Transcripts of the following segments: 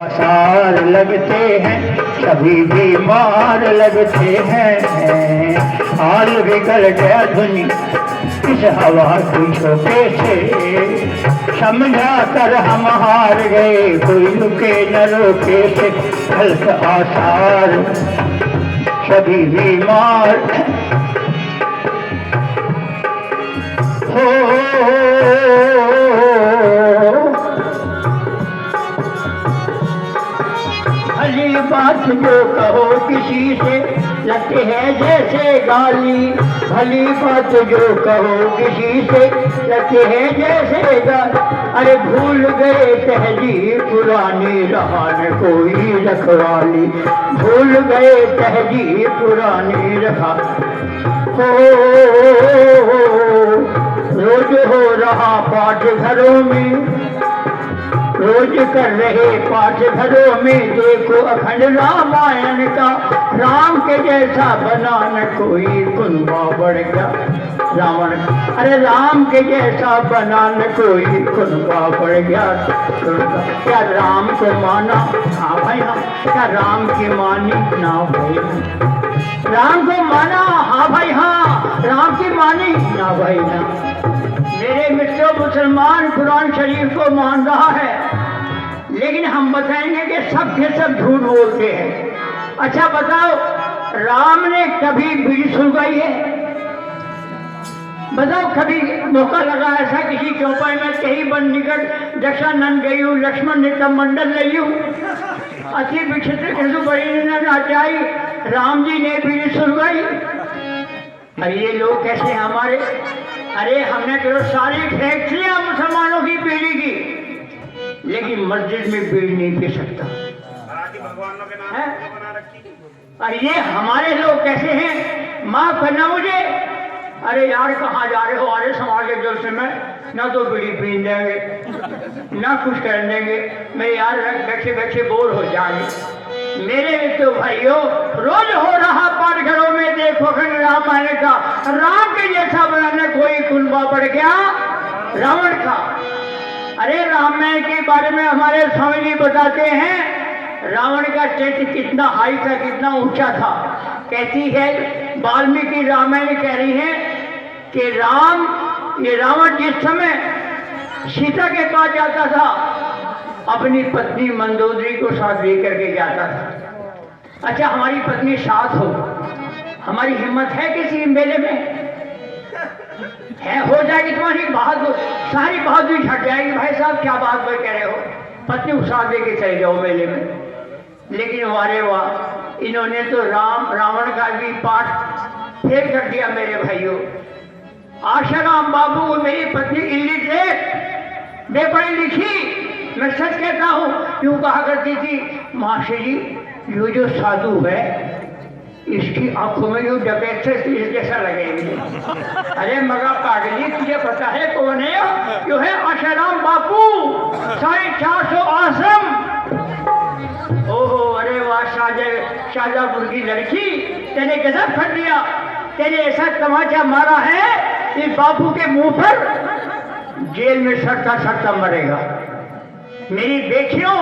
आसार लगते हैं सभी बीमार लगते हैं। हाल बिगड़ गया दुनिया इस हवा की झोंके से, समझा कर हम हार गए कोई रुके न रोके से। गलत आसार सभी बीमार हो। भली बात जो कहो किसी से लगते है जैसे गाली, भली बात जो कहो किसी से लगते है जैसे गाली। अरे भूल गए तहजीब पुरानी रहा न कोई रखवाली, भूल गए तहजीब पुरानी रहा हो। रोज हो रहा पाठ घरों में, रोज कर रहे पाठ घरों में देखो अखंड रामायण का। राम के जैसा बना न कोई कुनबा बढ़ गया रावण। अरे राम के जैसा बना न कोई कुनबा बढ़ गया। क्या राम को माना? हाँ भाई हाँ। क्या राम की मानी? ना भाई राम को माना? हाँ भाई हाँ। राम की मानी? ना भाई ना। मेरे मित्रों, मुसलमान कुरान शरीफ को मान रहा है, लेकिन हम बताएंगे कि सब के सब झूठ बोलते हैं। अच्छा बताओ, राम ने कभी बीड़ी सुलगाई है? बताओ, कभी मौका लगा ऐसा किसी चौपाई में कहीं बन निकट दशानंद गई हूँ, लक्ष्मण ने तब मंडल लई हूँ, अति विचित्र हिंदू बड़ी नाचाई, राम जी ने बीड़ी सुलगाई। अरे ये लोग कैसे हमारे? अरे हमने तो सारी फैक्ट्रियां मुसलमानों की बीड़ी की, लेकिन मस्जिद में बीड़ी नहीं पी सकता है? अरे ये हमारे लोग कैसे हैं? माफ करना मुझे। अरे यार कहाँ जा रहे हो? आर्य समाज के जलसे में ना तो बीड़ी पी देंगे ना कुछ कर देंगे। मैं यार बैठे बैठे बोर हो जाएंगे। मेरे तो भाइयों, रोज हो रहा पाठ घरों में देखो खंड रामायण का। राम के जैसा बनाने कोई कुनबा पड़ गया रावण का। अरे रामायण के बारे में हमारे स्वामी जी बताते हैं, रावण का चरित्र कितना हाई था, कितना ऊंचा था। कहती है वाल्मीकि रामायण कह रही है कि ये रावण जिस समय सीता के पास जाता था, अपनी पत्नी मंदोदरी को साथ लेकर के जाता था। अच्छा, हमारी पत्नी साथ हो, हमारी हिम्मत है किसी मेले में? है? हो जाएगी तुम्हारी बहादुर, सारी बहादुरी छट जाएगी। भाई साहब क्या बात भाई कह रहे हो? पत्नी को साथ लेके चले जाओ मेले में। लेकिन वारे वाह, इन्होंने तो रावण का भी पाठ फेल कर दिया। मेरे भाइयों, आशाराम बाबू को मेरी पत्नी इलिटरेट, बेपढ़ी लिखी, मैं सच कहता हूँ, क्यों कहा करती थी, मासी जी ये जो साधु है इसकी आंखों में जो डकैत से इस जैसा लगेंगे। अरे मगर पागली, तुझे पता है कौन है? जो है आशाराम बापू, 450 आश्रम। ओहो, अरे वाह शाहजहापुर की लड़की, तेने गजब कर दिया। तेने ऐसा तमाचा मारा है इस बापू के मुंह पर, जेल में सड़ता सड़ता मरेगा। मेरी बेटियों,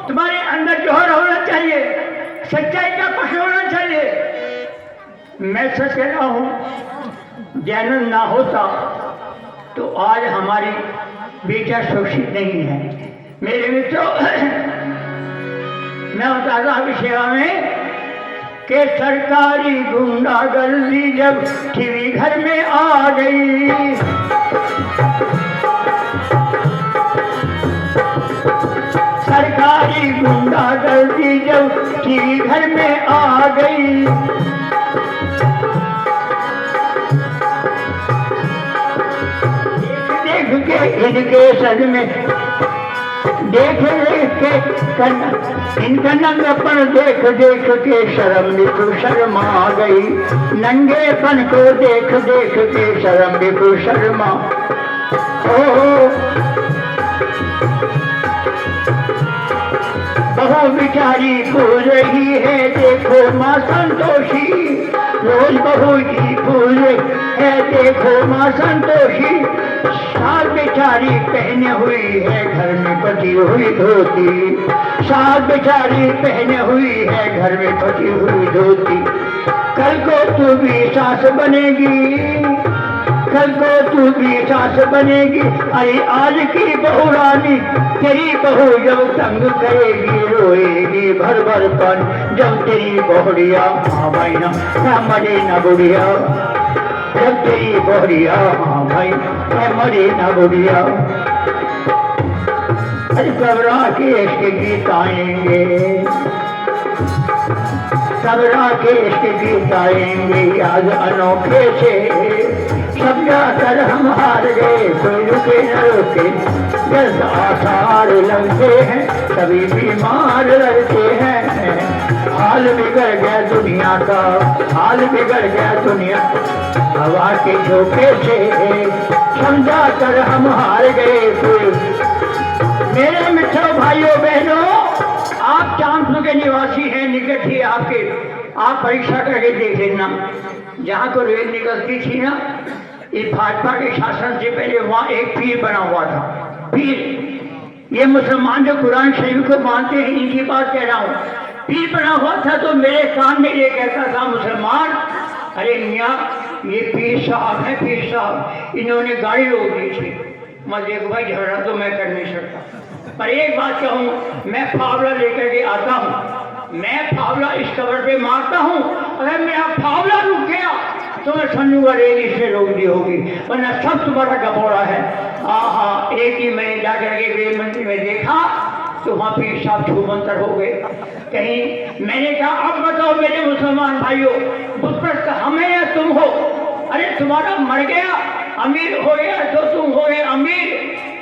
तुम्हारे अंदर जोहर होना चाहिए, सच्चाई का कुछ होना चाहिए। मैं सच कह रहा हूँ, जैनन ना होता तो आज हमारी बेटा सुरक्षित नहीं है। मेरे मित्रों, मैं बताता हूँ सेवा में कि सरकारी गुंडागर्दी जब टीवी घर में आ गई, सरकारी गुंडागर्दी जब टीवी घर में आ गई, देख के इनके सर में, देख के इनका नंगेपन देख देख के शर्म बिल्कुल शर्म आ गई। नंगेपन को देख देख के शर्म बिल्कुल शर्मा। ओ बहू बिचारी पूज रही है, देखो माँ संतोषी, रोज बहू जी पूज रही है, देखो माँ संतोषी। सास बेचारी पहने हुई है घर में कटी हुई धोती, सास बेचारी पहने हुई है घर में कटी हुई धोती। कल को तू भी सास बनेगी, कल को तू भी सास बनेगी। अरे आज की बहू रानी तेरी बहू जब तंग करेगी, रोएगी भर भर पन जब तेरी बहुड़िया हाँ भाई ना मरे न बुढ़िया, जब तेरी बहुड़िया हाँ भाई मरे न बुढ़िया। अरे कबरा के इश्क गीत आएंगे, कबरा के इश्क गीत आएंगे याद अनोखे से। समझा कर हम हार गए कोई रुके न रुके, जल्द आसार लगते हैं कभी बीमार लगते हैं। हाल बिगड़ गया दुनिया का, हाल बिगड़ गया दुनिया हवा के झोंके से। समझा कर हम हार गए कोई। मेरे मित्रों भाइयों बहनों, आप चांदपुर के निवासी हैं, निकट ही आपके, आप परीक्षा करके देख लेना। जहाँ को रेल निकलती थी ना, ये भाजपा के शासन से पहले वहाँ एक पीर बना हुआ था। पीर, ये मुसलमान जो कुरान शरीफ को मानते हैं इनकी बात कह रहा हूँ। पीर बना हुआ था तो मेरे कान में ये कहता था मुसलमान, अरे मियाँ ये पीर साहब है, पीर साहब इन्होंने गाड़ी रोक दी थी। मैं देखो भाई झगड़ा तो मैं कर नहीं सकता, पर एक बात कहूँ, मैं फावला लेकर के आता हूँ, मैं फावला इस कबर पे मारता हूँ। अगर मेरा फावला रुक गया तो मैं समझूंगा रेल इसने रोक दी होगी, वरना सब तुम्हारा गपोड़ा है। आहा, एक ही मैंने जाकर के रेल मंत्री में देखा तो वहाँ पीर साहब छूमंतर हो गए। कहीं मैंने कहा अब बताओ मेरे मुसलमान भाइयों, बुतप्रस्त हमें या तुम हो? अरे तुम्हारा मर गया, अमीर हो गया तो तुम हो गए अमीर,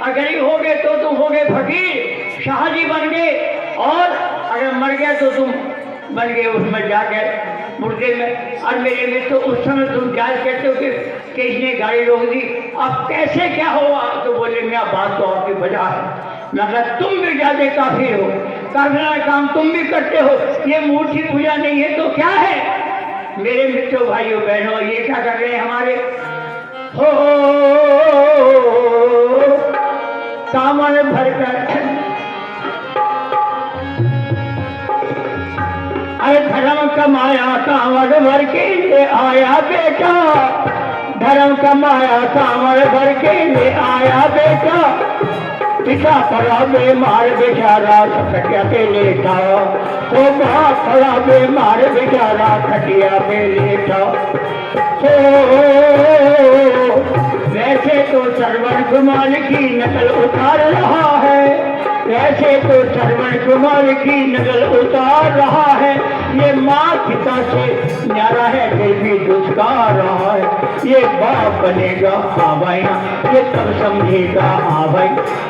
और गरीब हो गए तो तुम हो गए फकीर, शाहजी बन गए, और अगर मर गया तो तुम बन गए उसमें जाकर मुर्दे में। और मेरे में तो उस समय तुम क्या कहते हो कि इसने गाड़ी रोक दी, अब कैसे क्या हुआ? तो बोले मैं बात तो आपकी वजह है, मगर तुम भी ज्यादा काफिर हो, काफिरा काम तुम भी करते हो, ये मूर्ति पूजा नहीं है तो क्या है? मेरे मित्रों भाइयों बहनों, ये क्या कर रहे हैं हमारे हो सामान भरकर। अरे धर्म कमाया कांवड़ भर के ले आया बेटा, धर्म कमाया कांवड़ भर के ले आया बेटा, पिता पड़ा बीमार बेचारा खटिया पे लेटा, ओ बाप पड़ा बीमार बेचारा खटिया पे लेटा। वैसे तो श्रवण कुमार की नकल उतार रहा है, वैसे तो श्रवण कुमार की नकल उतार रहा है, ये माँ पिता से न्यारा है फिर भी दुष्कार रहा है। ये बाप बनेगा हाँ भैया, ये तब समझेगा हाँ भाई,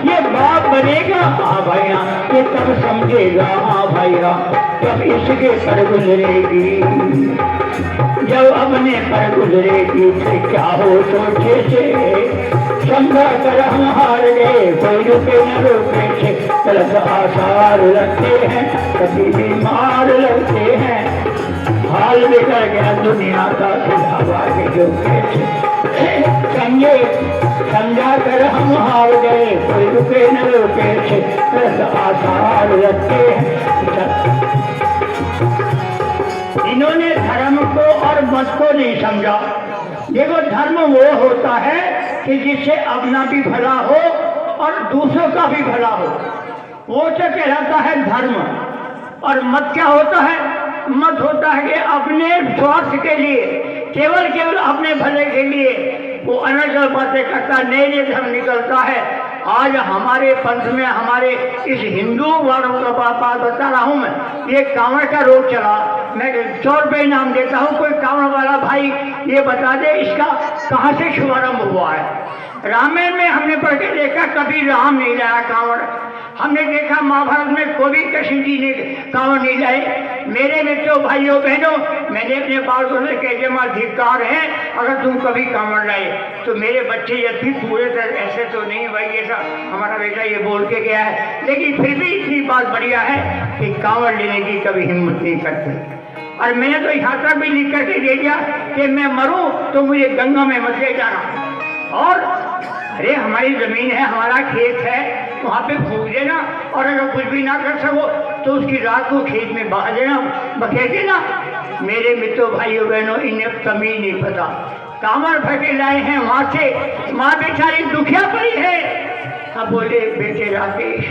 ये बाप बनेगा हाँ भैया, ये तब समझेगा हाँ भैया, जब इसके पर गुजरेगी, जब अपने पर गुजरेगी फिर क्या हो सोचे से। समझा कर हम हार गए कोई रुके न रुके से, गलत आसार लगते हैं कभी बीमार लगते हैं। हाल बिगड़ गया दुनिया का हवा के झोंके से, समझे समझा कर हम हार गए कोई रुके न रुके से, गलत आसार लगते हैं। इन्होंने धर्म को और मत को नहीं समझा। देखो धर्म वो होता है कि जिससे अपना भी भला हो और दूसरों का भी भला हो, वो तो कहलाता है धर्म। और मत क्या होता है? मत होता है कि अपने स्वार्थ के लिए, केवल केवल अपने भले के लिए वो अनर्गल बातें करता, नए नए धर्म निकलता है। आज हमारे पंथ में, हमारे इस हिंदू वालों का बात बता रहा हूँ मैं, ये कांवड़ का रोग चला, मैं 100 रुपये इनाम देता हूँ, कोई कांवड़ वाला भाई ये बता दे इसका कहाँ से शुभारंभ हुआ है। रामायण में हमने पढ़ के देखा कभी राम नहीं लाया कांवड़, हमने देखा महाभारत में कोई कृष्ण जी ने कांवड़ नहीं लाए। मेरे मित्रों भाइयों बहनों, मैंने अपने बालकों से कह जमा धिक्कार है अगर तुम कभी कांवड़ लाए तो। मेरे बच्चे जब भी पूरे तरह ऐसे तो नहीं भाई, ऐसा हमारा बेटा ये बोल के गया है, लेकिन फिर भी इतनी बात बढ़िया है कि कांवड़ लेने की कभी हिम्मत नहीं करते। और मैंने तो यहाँ तक भी लिख करके दे दिया कि मैं मरूं तो मुझे गंगा में मत ले जाना। और अरे हमारी जमीन है, हमारा खेत है, वहाँ पे फूक देना, और अगर कुछ भी ना कर सको तो उसकी रात को खेत में बहा देना, बखेर देना। मेरे मित्रों भाइयों बहनों, इन्हें कमी नहीं पता। कामर भर के लाए हैं वहाँ से, माँ बेचारी दुखिया पड़ी है। अब बोले बेटे राकेश,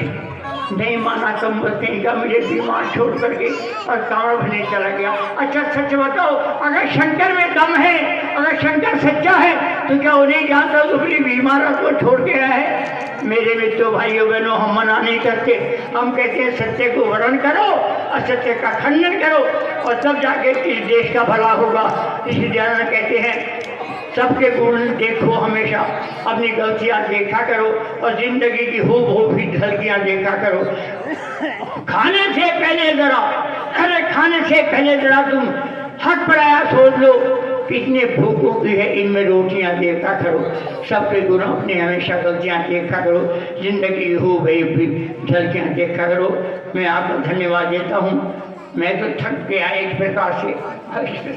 नहीं माना कम बोलते का मुझे बीमार छोड़ करके और कांवड़ भरने चला गया। अच्छा सच बताओ, अगर शंकर में दम है, अगर शंकर सच्चा है तो क्या उन्हें जानता तो अपनी बीमार को छोड़ के आया है? मेरे मित्रों भाइयों बहनों, हम मना नहीं करते, हम कहते हैं सत्य को वर्ण करो, असत्य का खंडन करो, और तब जाके इस देश का भला होगा। इसलिए कहते हैं सबके गुण देखो, हमेशा अपनी गलतियां देखा करो और जिंदगी की हूबहू भी झलकियां देखा करो। खाने से पहले जरा, अरे खाने से पहले जरा तुम हक पराया सोच लो, कितने भूखों की है इनमें रोटियां देखा करो। सबके गुण अपने हमेशा गलतियां देखा करो, जिंदगी की हूबहू भी झलकियां देखा करो। मैं आपको धन्यवाद देता हूँ। मैं तो थक गया एक प्रकार से।